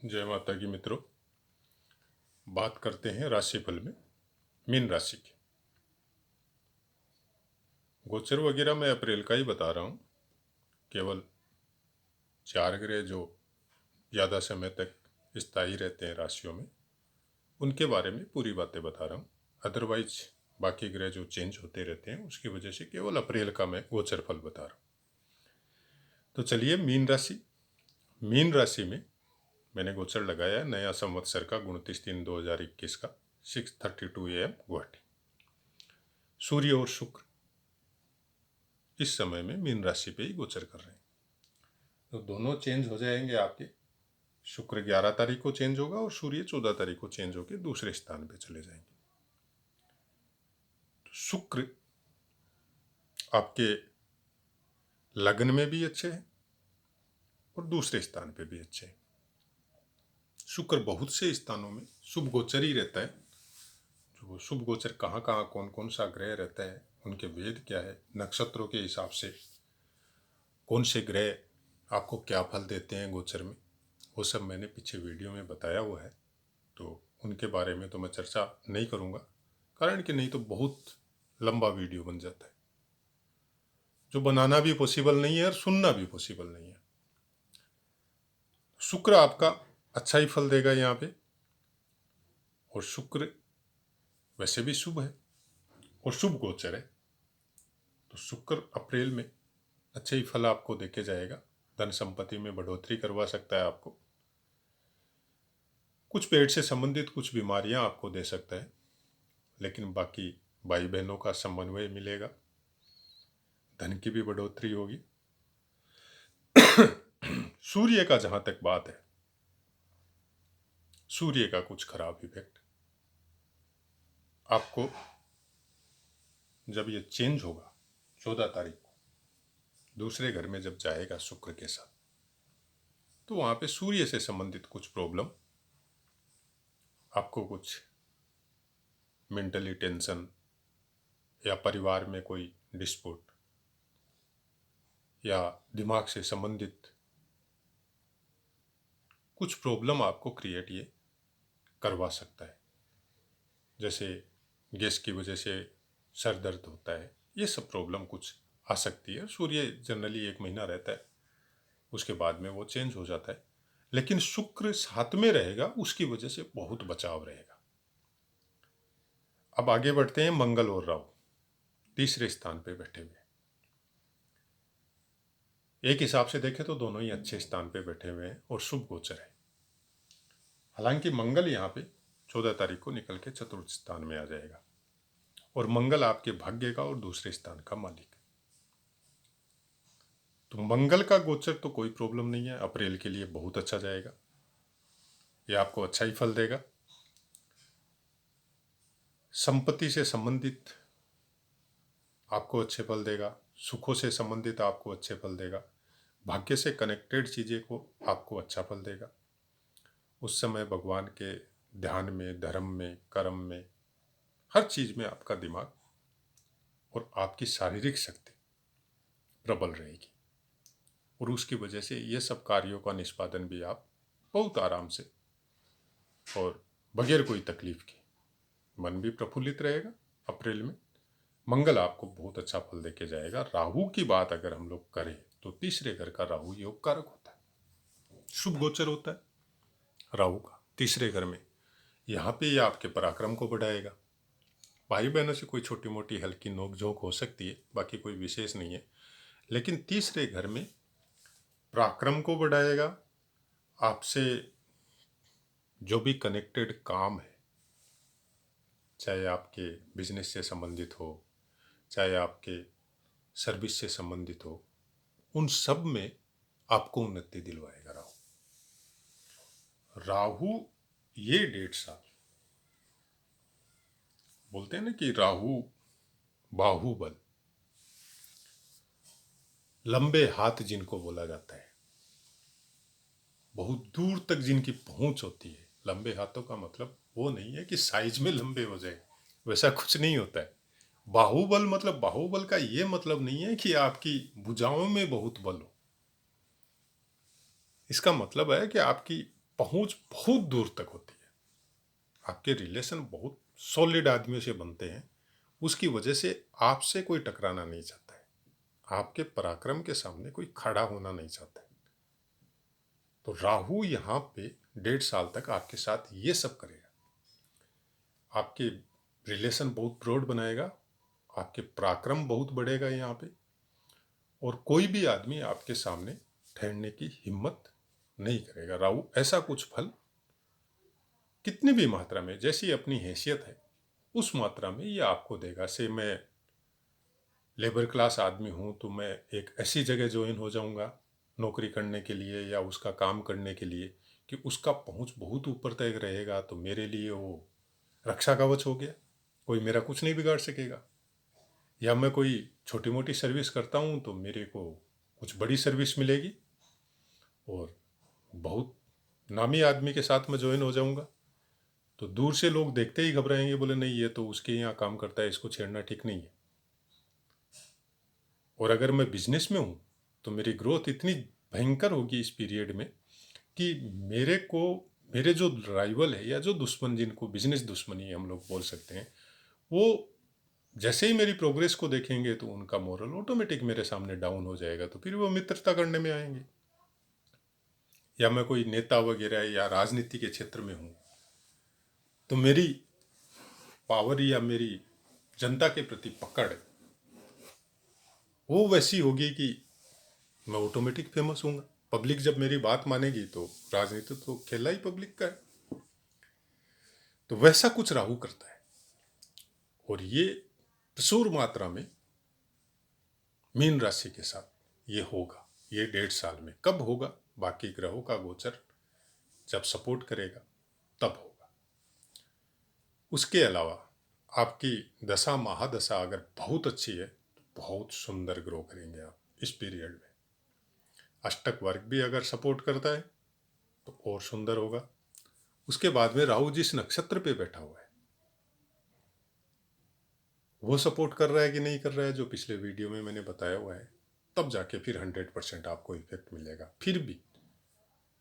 जय माता की मित्रों, बात करते हैं राशिफल में मीन राशि की। गोचर वगैरह मैं अप्रैल का ही बता रहा हूँ। केवल 4 ग्रह जो ज़्यादा समय तक स्थायी रहते हैं राशियों में, उनके बारे में पूरी बातें बता रहा हूँ। अदरवाइज बाकी ग्रह जो चेंज होते रहते हैं, उसकी वजह से केवल अप्रैल का मैं गोचर फल बता रहा हूँ। तो चलिए, मीन राशि में मैंने गोचर लगाया है नया संवत्सर का 29/3/2021 का 6:32 AM गुवाहाटी। सूर्य और शुक्र इस समय में मीन राशि पे ही गोचर कर रहे हैं, तो दोनों चेंज हो जाएंगे आपके। शुक्र 11 तारीख को चेंज होगा और सूर्य 14 तारीख को चेंज होकर दूसरे स्थान पे चले जाएंगे। तो शुक्र आपके लग्न में भी अच्छे हैं और दूसरे स्थान पे भी अच्छे हैं। शुक्र बहुत से स्थानों में शुभ गोचर ही रहता है। जो शुभ गोचर कहाँ कहाँ कौन कौन सा ग्रह रहता है, उनके वेद क्या है, नक्षत्रों के हिसाब से कौन से ग्रह आपको क्या फल देते हैं गोचर में, वो सब मैंने पीछे वीडियो में बताया हुआ है। तो उनके बारे में तो मैं चर्चा नहीं करूँगा, कारण कि नहीं तो बहुत लंबा वीडियो बन जाता है, जो बनाना भी पॉसिबल नहीं है और सुनना भी पॉसिबल नहीं है। शुक्र आपका अच्छा ही फल देगा यहाँ पे, और शुक्र वैसे भी शुभ है और शुभ गोचर है। तो शुक्र अप्रैल में अच्छे ही फल आपको देके जाएगा। धन संपत्ति में बढ़ोतरी करवा सकता है आपको, कुछ पेट से संबंधित कुछ बीमारियां आपको दे सकता है, लेकिन बाकी भाई बहनों का समन्वय मिलेगा, धन की भी बढ़ोतरी होगी। सूर्य का जहां तक बात है, सूर्य का कुछ खराब इफेक्ट आपको जब ये चेंज होगा 14 तारीख को, दूसरे घर में जब जाएगा शुक्र के साथ, तो वहां पे सूर्य से संबंधित कुछ प्रॉब्लम, आपको कुछ मेंटली टेंशन या परिवार में कोई डिस्प्यूट या दिमाग से संबंधित कुछ प्रॉब्लम आपको क्रिएट ये करवा सकता है। जैसे गैस की वजह से सर दर्द होता है, ये सब प्रॉब्लम कुछ आ सकती है। सूर्य जनरली 1 महीना रहता है, उसके बाद में वो चेंज हो जाता है, लेकिन शुक्र साथ में रहेगा, उसकी वजह से बहुत बचाव रहेगा। अब आगे बढ़ते हैं। मंगल और राहु तीसरे स्थान पे बैठे हुए, एक हिसाब से देखें तो दोनों ही अच्छे स्थान पे बैठे हुए हैं और शुभ गोचर है। हालांकि मंगल यहाँ पे 14 तारीख को निकल के चतुर्थ स्थान में आ जाएगा, और मंगल आपके भाग्य का और दूसरे स्थान का मालिक है। तो मंगल का गोचर तो कोई प्रॉब्लम नहीं है, अप्रैल के लिए बहुत अच्छा जाएगा, ये आपको अच्छा ही फल देगा। संपत्ति से संबंधित आपको अच्छे फल देगा, सुखों से संबंधित आपको अच्छे फल देगा, भाग्य से कनेक्टेड चीज़ें को आपको अच्छा फल देगा। उस समय भगवान के ध्यान में, धर्म में, कर्म में, हर चीज़ में आपका दिमाग और आपकी शारीरिक शक्ति प्रबल रहेगी, और उसकी वजह से ये सब कार्यों का निष्पादन भी आप बहुत आराम से और बगैर कोई तकलीफ के, मन भी प्रफुल्लित रहेगा। अप्रैल में मंगल आपको बहुत अच्छा फल देके जाएगा। राहु की बात अगर हम लोग करें तो तीसरे घर का राहु योग कारक होता है, शुभ गोचर होता है राहु का तीसरे घर में। यहाँ पे ये आपके पराक्रम को बढ़ाएगा। भाई बहनों से कोई छोटी मोटी हल्की नोकझोंक हो सकती है, बाकी कोई विशेष नहीं है, लेकिन तीसरे घर में पराक्रम को बढ़ाएगा। आपसे जो भी कनेक्टेड काम है, चाहे आपके बिजनेस से संबंधित हो, चाहे आपके सर्विस से संबंधित हो, उन सब में आपको उन्नति दिलवाएगा राहु। राहु ये 1.5 साल, बोलते हैं ना कि राहु बाहुबल, लंबे हाथ जिनको बोला जाता है, बहुत दूर तक जिनकी पहुंच होती है। लंबे हाथों का मतलब वो नहीं है कि साइज में लंबे हो जाए, वैसा कुछ नहीं होता है। बाहुबल मतलब, बाहुबल का ये मतलब नहीं है कि आपकी भुजाओं में बहुत बल हो। इसका मतलब है कि आपकी पहुंच बहुत दूर तक होती है। आपके रिलेशन बहुत सॉलिड आदमियों से बनते हैं, उसकी वजह से आपसे कोई टकराना नहीं चाहता है, आपके पराक्रम के सामने कोई खड़ा होना नहीं चाहता है। तो राहु यहाँ पे 1.5 साल तक आपके साथ ये सब करेगा, आपके रिलेशन बहुत ब्रॉड बनाएगा, आपके पराक्रम बहुत बढ़ेगा यहाँ पे, और कोई भी आदमी आपके सामने ठहरने की हिम्मत नहीं करेगा। राहु ऐसा कुछ फल कितनी भी मात्रा में, जैसी अपनी हैसियत है उस मात्रा में ये आपको देगा। से मैं लेबर क्लास आदमी हूँ तो मैं एक ऐसी जगह ज्वाइन हो जाऊँगा नौकरी करने के लिए या उसका काम करने के लिए कि उसका पहुँच बहुत ऊपर तक रहेगा, तो मेरे लिए वो रक्षा कवच हो गया, कोई मेरा कुछ नहीं बिगाड़ सकेगा। या मैं कोई छोटी मोटी सर्विस करता हूँ तो मेरे को कुछ बड़ी सर्विस मिलेगी, और बहुत नामी आदमी के साथ मैं ज्वाइन हो जाऊँगा, तो दूर से लोग देखते ही घबराएंगे, बोले नहीं ये तो उसके यहाँ काम करता है, इसको छेड़ना ठीक नहीं है। और अगर मैं बिजनेस में हूँ तो मेरी ग्रोथ इतनी भयंकर होगी इस पीरियड में कि मेरे जो राइवल है या जो दुश्मन, जिनको बिजनेस दुश्मनी हम लोग बोल सकते हैं, वो जैसे ही मेरी प्रोग्रेस को देखेंगे तो उनका मोरल ऑटोमेटिक मेरे सामने डाउन हो जाएगा, तो फिर वो मित्रता करने में आएंगे। या मैं कोई नेता वगैरह या राजनीति के क्षेत्र में हूँ तो मेरी पावर या मेरी जनता के प्रति पकड़ वो वैसी होगी कि मैं ऑटोमेटिक फेमस हूँगा। पब्लिक जब मेरी बात मानेगी तो राजनीति तो खेला ही पब्लिक का है। तो वैसा कुछ राहु करता है, और ये प्रचुर मात्रा में मीन राशि के साथ ये होगा। ये 1.5 साल में कब होगा, बाकी ग्रहों का गोचर जब सपोर्ट करेगा तब होगा। उसके अलावा आपकी दशा महादशा अगर बहुत अच्छी है तो बहुत सुंदर ग्रो करेंगे आप इस पीरियड में। अष्टक वर्ग भी अगर सपोर्ट करता है तो और सुंदर होगा। उसके बाद में राहु जिस नक्षत्र पे बैठा हुआ है वो सपोर्ट कर रहा है कि नहीं कर रहा है, जो पिछले वीडियो में मैंने बताया हुआ है, तब जाके फिर 100% आपको इफेक्ट मिलेगा। फिर भी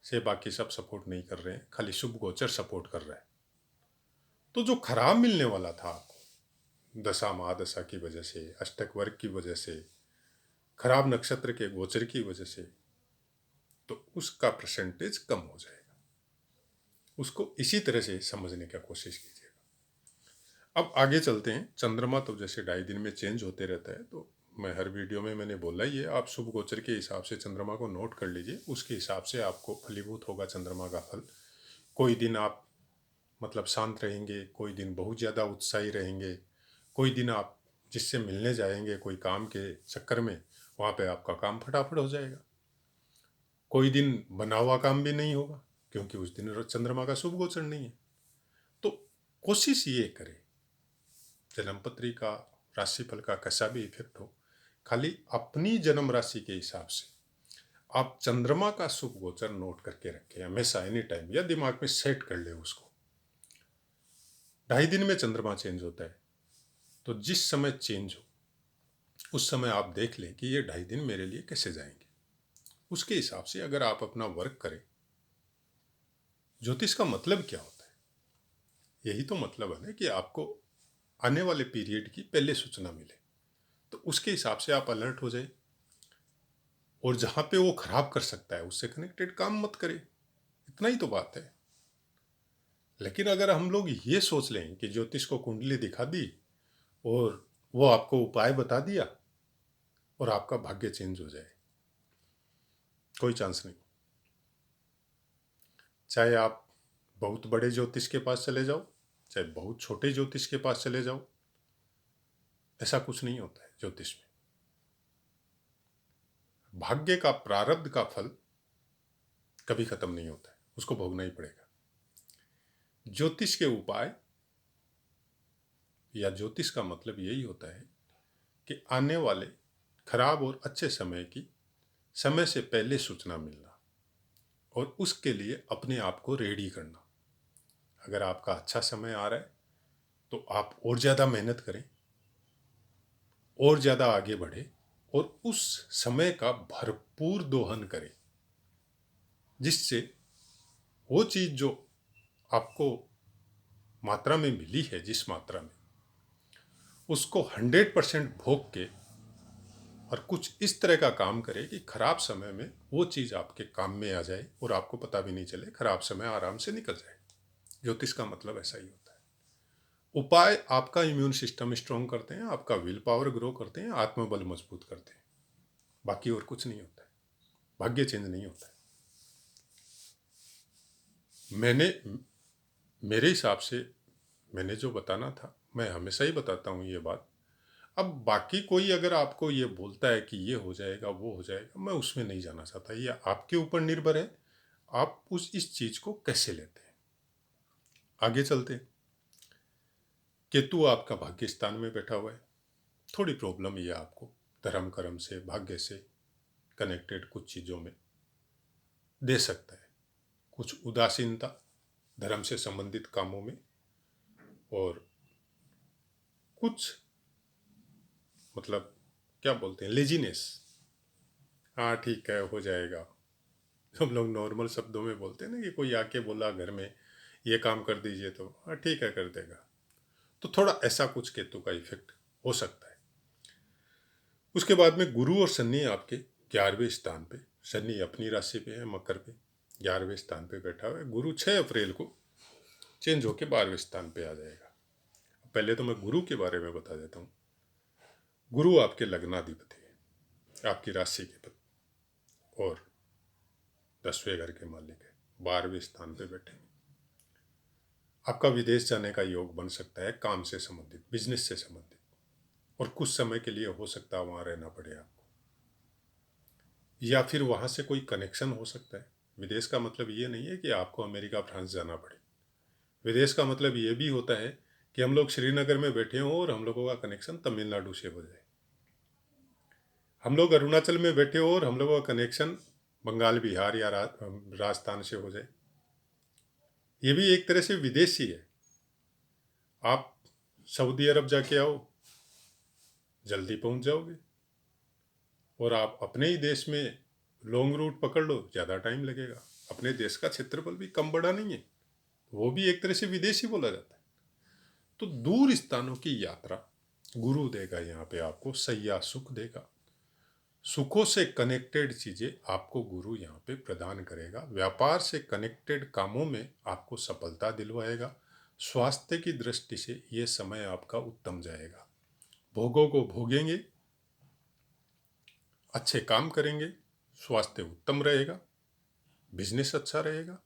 से बाकी सब सपोर्ट नहीं कर रहे हैं, खाली शुभ गोचर सपोर्ट कर रहा है। तो जो खराब मिलने वाला था आपको दशा महादशा की वजह से, अष्टक वर्ग की वजह से, खराब नक्षत्र के गोचर की वजह से, तो उसका परसेंटेज कम हो जाएगा। उसको इसी तरह से समझने का कोशिश कीजिएगा। अब आगे चलते हैं। चंद्रमा तो जैसे 2.5 दिन में चेंज होते रहता है, तो मैं हर वीडियो में मैंने बोला ही है, आप शुभ गोचर के हिसाब से चंद्रमा को नोट कर लीजिए, उसके हिसाब से आपको फलीभूत होगा चंद्रमा का फल। कोई दिन आप मतलब शांत रहेंगे, कोई दिन बहुत ज़्यादा उत्साही रहेंगे, कोई दिन आप जिससे मिलने जाएंगे कोई काम के चक्कर में, वहाँ पे आपका काम फटाफट हो जाएगा। कोई दिन बना हुआ काम भी नहीं होगा क्योंकि उस दिन चंद्रमा का शुभ गोचर नहीं है। तो कोशिश ये करें, जन्मपत्री का राशिफल का कैसा भी इफेक्ट हो, खाली अपनी जन्म राशि के हिसाब से आप चंद्रमा का शुभ गोचर नोट करके रखें हमेशा, एनी टाइम, या दिमाग में सेट कर ले उसको। 2.5 दिन में चंद्रमा चेंज होता है, तो जिस समय चेंज हो उस समय आप देख लें कि ये 2.5 दिन मेरे लिए कैसे जाएंगे। उसके हिसाब से अगर आप अपना वर्क करें। ज्योतिष का मतलब क्या होता है? यही तो मतलब है ना कि आपको आने वाले पीरियड की पहले सूचना मिले, तो उसके हिसाब से आप अलर्ट हो जाए, और जहाँ पे वो खराब कर सकता है उससे कनेक्टेड काम मत करें। इतना ही तो बात है। लेकिन अगर हम लोग ये सोच लें कि ज्योतिष को कुंडली दिखा दी और वो आपको उपाय बता दिया और आपका भाग्य चेंज हो जाए, कोई चांस नहीं। चाहे आप बहुत बड़े ज्योतिष के पास चले जाओ, चाहे बहुत छोटे ज्योतिष के पास चले जाओ, ऐसा कुछ नहीं होता है ज्योतिष में। भाग्य का प्रारब्ध का फल कभी खत्म नहीं होता है, उसको भोगना ही पड़ेगा। ज्योतिष के उपाय या ज्योतिष का मतलब यही होता है कि आने वाले खराब और अच्छे समय की समय से पहले सूचना मिलना, और उसके लिए अपने आप को रेडी करना। अगर आपका अच्छा समय आ रहा है तो आप और ज़्यादा मेहनत करें, और ज़्यादा आगे बढ़े, और उस समय का भरपूर दोहन करें, जिससे वो चीज़ जो आपको मात्रा में मिली है, जिस मात्रा में, उसको 100% भोग के और कुछ इस तरह का काम करे कि खराब समय में वो चीज़ आपके काम में आ जाए और आपको पता भी नहीं चले, खराब समय आराम से निकल जाए। ज्योतिष का मतलब ऐसा ही होता है। उपाय आपका इम्यून सिस्टम स्ट्रांग करते हैं, आपका विल पावर ग्रो करते हैं, आत्मबल मजबूत करते हैं, बाकी और कुछ नहीं होता है। भाग्य चेंज नहीं होता है। मैंने मेरे हिसाब से मैंने जो बताना था, मैं हमेशा ही बताता हूँ ये बात। अब बाकी कोई अगर आपको ये बोलता है कि ये हो जाएगा, वो हो जाएगा, मैं उसमें नहीं जाना चाहता। ये आपके ऊपर निर्भर है, आप इस चीज़ को कैसे लेते हैं। आगे चलते हैं। केतु आपका भाग्य स्थान में बैठा हुआ है। थोड़ी प्रॉब्लम ये आपको धर्म कर्म से, भाग्य से कनेक्टेड कुछ चीज़ों में दे सकता है। कुछ उदासीनता धर्म से संबंधित कामों में, और कुछ मतलब क्या बोलते हैं, लेजीनेस। हाँ ठीक है, हो जाएगा। हम लोग नॉर्मल शब्दों में बोलते हैं ना कि कोई आके बोला घर में ये काम कर दीजिए, तो हाँ ठीक है कर देगा। तो थोड़ा ऐसा कुछ केतु का इफेक्ट हो सकता है। उसके बाद में गुरु और शनि आपके 11वें स्थान पे, शनि अपनी राशि पे है मकर पे, 11वें स्थान पे बैठा हुआ है। गुरु 6 अप्रैल को चेंज होके 12वें स्थान पे आ जाएगा। पहले तो मैं गुरु के बारे में बता देता हूँ। गुरु आपके लग्नाधिपति है, आपकी राशि के पति और 10वें घर के मालिक है, 12वें स्थान पे बैठे। आपका विदेश जाने का योग बन सकता है, काम से संबंधित, बिजनेस से संबंधित, और कुछ समय के लिए हो सकता है वहाँ रहना पड़े आपको, या फिर वहाँ से कोई कनेक्शन हो सकता है। विदेश का मतलब ये नहीं है कि आपको अमेरिका फ्रांस जाना पड़े। विदेश का मतलब ये भी होता है कि हम लोग श्रीनगर में बैठे हों और हम लोगों का कनेक्शन तमिलनाडु से हो जाए, हम लोग अरुणाचल में बैठे हो और हम लोगों का कनेक्शन बंगाल, बिहार या राजस्थान से हो जाए। ये भी एक तरह से विदेश ही है। आप सऊदी अरब जाके आओ, जल्दी पहुंच जाओगे, और आप अपने ही देश में लॉन्ग रूट पकड़ लो, ज़्यादा टाइम लगेगा। अपने देश का क्षेत्रफल भी कम बड़ा नहीं है, वो भी एक तरह से विदेश ही बोला जाता है। तो दूर स्थानों की यात्रा गुरु देगा, यहाँ पे आपको सैया सुख देगा। सुखों से कनेक्टेड चीज़ें आपको गुरु यहाँ पे प्रदान करेगा। व्यापार से कनेक्टेड कामों में आपको सफलता दिलवाएगा। स्वास्थ्य की दृष्टि से ये समय आपका उत्तम जाएगा। भोगों को भोगेंगे, अच्छे काम करेंगे, स्वास्थ्य उत्तम रहेगा, बिजनेस अच्छा रहेगा,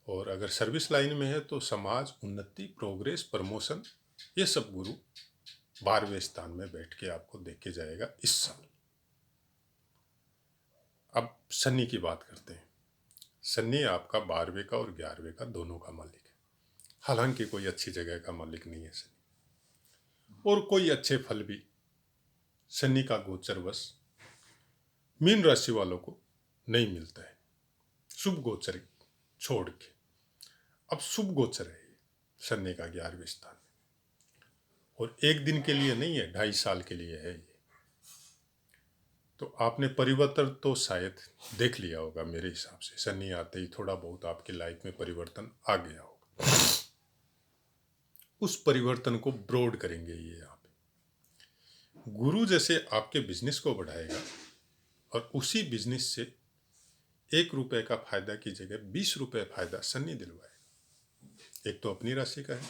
और अगर सर्विस लाइन में है तो समाज उन्नति, प्रोग्रेस, प्रमोशन, ये सब गुरु 12वें स्थान में बैठ के आपको देके जाएगा इस साल। अब शनि की बात करते हैं। शनि आपका 12वें का और 11वें का दोनों का मालिक है। हालांकि कोई अच्छी जगह का मालिक नहीं है शनि, और कोई अच्छे फल भी शनि का गोचर वश मीन राशि वालों को नहीं मिलता है, शुभ गोचर छोड़ के। अब शुभ गोचर है शनि का 11वें स्थान में, और एक दिन के लिए नहीं है, 2.5 साल के लिए है ये। तो आपने परिवर्तन तो शायद देख लिया होगा मेरे हिसाब से, शनि आते ही थोड़ा बहुत आपकी लाइफ में परिवर्तन आ गया होगा। उस परिवर्तन को ब्रॉड करेंगे ये यहाँ पे। गुरु जैसे आपके बिजनेस को बढ़ाएगा, और उसी बिजनेस से 1 रुपए का फायदा की जगह 20 रुपए फायदा शनि दिलवाएगा। एक तो अपनी राशि का है,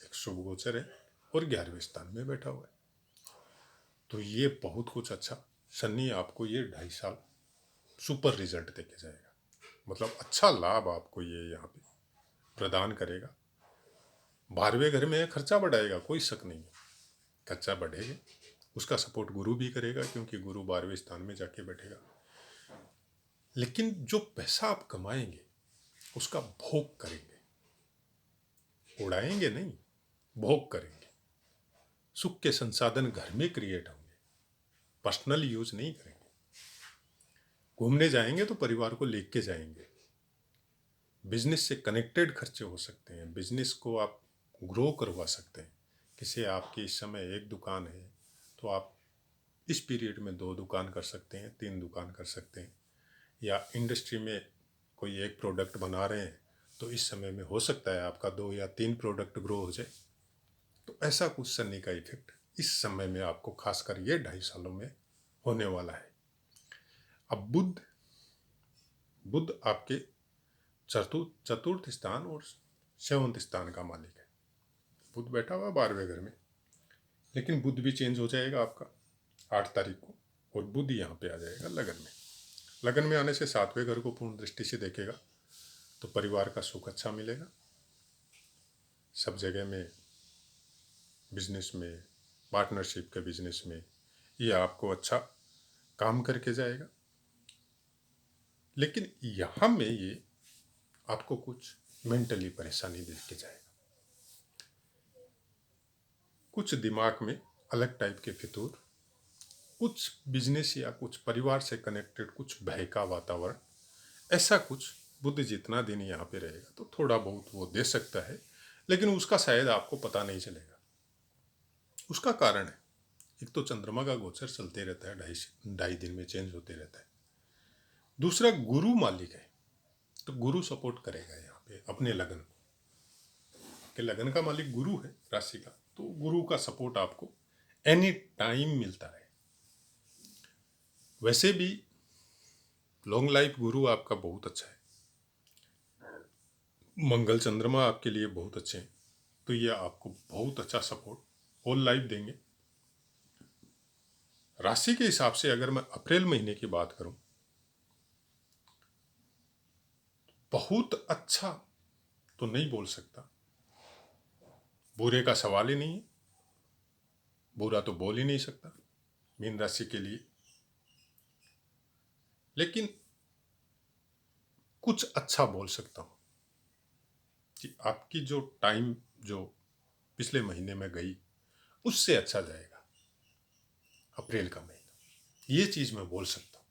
एक शुभ गोचर है, और 11वें स्थान में बैठा हुआ है। तो ये बहुत कुछ अच्छा, शनि आपको ये 2.5 साल सुपर रिजल्ट देके जाएगा। मतलब अच्छा लाभ आपको ये यहाँ पे प्रदान करेगा। 12वें घर में खर्चा बढ़ाएगा, कोई शक नहीं है, खर्चा बढ़ेगा। उसका सपोर्ट गुरु भी करेगा, क्योंकि गुरु 12वें स्थान में जाके बैठेगा। लेकिन जो पैसा आप कमाएंगे उसका भोग करेंगे, उड़ाएंगे नहीं, भोग करेंगे। सुख के संसाधन घर में क्रिएट होंगे, पर्सनल यूज नहीं करेंगे। घूमने जाएंगे तो परिवार को लेके जाएंगे। बिजनेस से कनेक्टेड खर्चे हो सकते हैं, बिजनेस को आप ग्रो करवा सकते हैं। किसी आपकी इस समय 1 दुकान है तो आप इस पीरियड में 2 दुकान कर सकते हैं, 3 दुकान कर सकते हैं। या इंडस्ट्री में कोई एक प्रोडक्ट बना रहे हैं तो इस समय में हो सकता है आपका 2 या 3 प्रोडक्ट ग्रो हो जाए। तो ऐसा कुछ शनि का इफेक्ट इस समय में आपको खासकर ये 2.5 सालों में होने वाला है। अब बुध आपके चतुर्थ स्थान और 7वें स्थान का मालिक है। बुध बैठा हुआ 12वें घर में, लेकिन बुध भी चेंज हो जाएगा आपका 8 तारीख को, और बुध यहाँ पे आ जाएगा लगन में। लगन में आने से 7वें घर को पूर्ण दृष्टि से देखेगा, तो परिवार का सुख अच्छा मिलेगा। सब जगह में, बिजनेस में, पार्टनरशिप के बिजनेस में ये आपको अच्छा काम करके जाएगा। लेकिन यहाँ में ये आपको कुछ मेंटली परेशानी दे के जाएगा। कुछ दिमाग में अलग टाइप के फितूर, कुछ बिजनेस या कुछ परिवार से कनेक्टेड कुछ भय का वातावरण, ऐसा कुछ बुध जितना दिन यहाँ पे रहेगा तो थोड़ा बहुत वो दे सकता है, लेकिन उसका शायद आपको पता नहीं चलेगा। उसका कारण है, एक तो चंद्रमा का गोचर चलते रहता है, 2.5 दिन में चेंज होते रहता है। दूसरा गुरु मालिक है, तो गुरु सपोर्ट करेगा यहाँ पे अपने लगन को, कि लगन का मालिक गुरु है राशि का, तो गुरु का सपोर्ट आपको एनी टाइम मिलता है। वैसे भी लॉन्ग लाइफ गुरु आपका बहुत अच्छा है, मंगल चंद्रमा आपके लिए बहुत अच्छे हैं, तो ये आपको बहुत अच्छा सपोर्ट ऑल लाइफ देंगे। राशि के हिसाब से अगर मैं अप्रैल महीने की बात करूं, बहुत अच्छा तो नहीं बोल सकता, बुरे का सवाल ही नहीं है, बुरा तो बोल ही नहीं सकता मीन राशि के लिए। लेकिन कुछ अच्छा बोल सकता हूं कि आपकी जो टाइम जो पिछले महीने में गई उससे अच्छा जाएगा अप्रैल का महीना, ये चीज मैं बोल सकता हूं।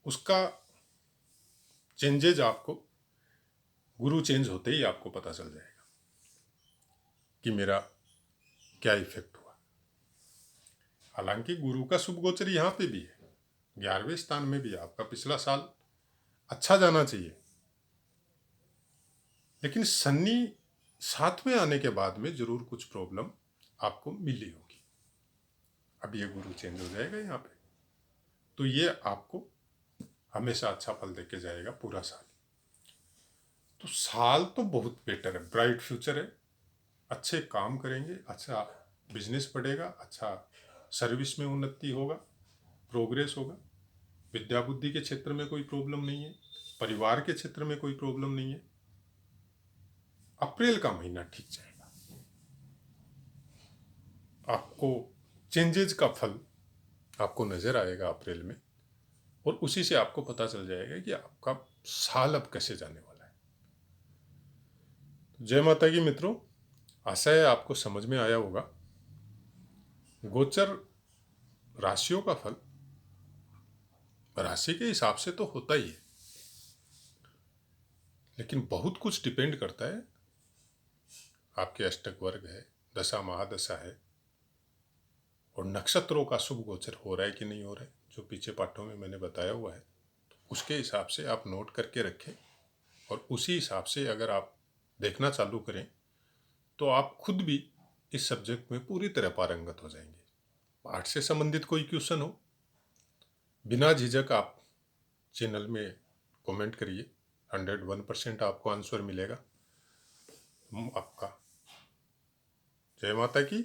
उसका चेंजेज आपको गुरु चेंज होते ही आपको पता चल जाएगा कि मेरा क्या इफेक्ट हुआ। हालांकि गुरु का शुभ गोचर यहाँ पे भी है, 11वें स्थान में भी आपका पिछला साल अच्छा जाना चाहिए, लेकिन शनि 7वें आने के बाद में जरूर कुछ प्रॉब्लम आपको मिली होगी। अब ये गुरु चेंज हो जाएगा यहाँ पे, तो ये आपको हमेशा अच्छा फल देके जाएगा पूरा साल। तो साल तो बहुत बेटर है, ब्राइट फ्यूचर है, अच्छे काम करेंगे, अच्छा बिजनेस बढ़ेगा, अच्छा सर्विस में उन्नति होगा, प्रोग्रेस होगा। विद्या बुद्धि के क्षेत्र में कोई प्रॉब्लम नहीं है, परिवार के क्षेत्र में कोई प्रॉब्लम नहीं है। अप्रैल का महीना ठीक जाएगा, आपको चेंजेज का फल आपको नजर आएगा अप्रैल में, और उसी से आपको पता चल जाएगा कि आपका साल अब कैसे जाने वाला है। तो जय माता की मित्रों, आशा है आपको समझ में आया होगा। गोचर राशियों का फल राशि के हिसाब से तो होता ही है, लेकिन बहुत कुछ डिपेंड करता है। आपके अष्टक वर्ग है, दशा महादशा है, और नक्षत्रों का शुभ गोचर हो रहा है कि नहीं हो रहा है, जो पीछे पाठों में मैंने बताया हुआ है। तो उसके हिसाब से आप नोट करके रखें, और उसी हिसाब से अगर आप देखना चालू करें तो आप खुद भी इस सब्जेक्ट में पूरी तरह पारंगत हो जाएंगे। पाठ से संबंधित कोई क्वेश्चन हो, बिना झिझक आप चैनल में कमेंट करिए, 101% आपको आंसर मिलेगा। आपका जय माता की।